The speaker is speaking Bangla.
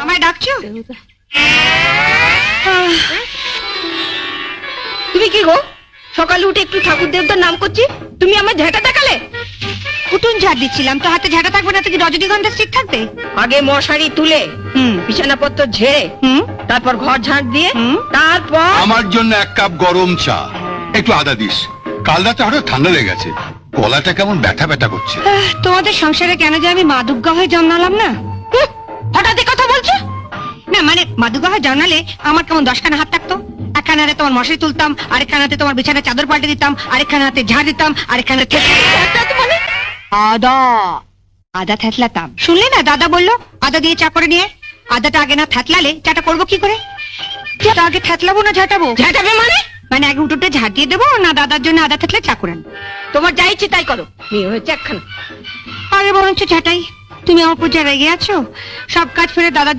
আমায় ডাকছো? তুমি কি গো, সকালে উঠে একটু ঠাকুর দেবতার নাম করছি, তুমি আমার ঝাঁটা দেখালে? উঠুন ঝাড় দিচ্ছিলাম, তো হাতে ঝাঁটা থাকবে না তো কি রজনীগন্ধা স্টিক থাকবে? আগে মশারি তুলে বিছানাপত্র ঝেড়ে তারপর ঘর ঝাঁট দিয়ে তারপর আমার জন্য 1 কাপ গরম চা, একটু আদা দিস। কাল রাতে হঠাৎ ঠান্ডা লেগে গেছে, গলাটা কেমন ব্যথা ব্যথা করছে। তোমাদের সংসারে কেন যে আমি মা দুর্গা হয়ে জন্মালাম না? হঠাৎ কথা বলছো না, মানে মা দুর্গা হয়ে জন্মালে আমার কেমন 10খানা হাত থাকতো। একখানা হাতে তোমার মশারি তুলতাম, আরেকখানাতে তোমার বিছানার চাদর পাল্টে দিতাম, আরেকখানা হাতে ঝাড় দিতাম, আরেকখানাতে মানে আদা আদা থেতলাতাম। শুনলে না, দাদা বললো আদা দিয়ে চা করে নিয়ে। আদাটা আগে না থেতলালে চাটা করবো কি করে? আগে থেতলাবো না ঝাঁটাবো? ঝাঁটাবে মানে মানে আগে উঠোতে ঝাঁট দিয়ে দেবো না দাদার জন্য আদা থেতলে চা করেন? তোমার যা ইচ্ছে তাই করো, মেয়ে হয়েছে একখানা। আরে বরঞ্চ ঝাঁটাই। তুমি আমার পূজা রেগে আছো, সব কাজ ফেলে দাদার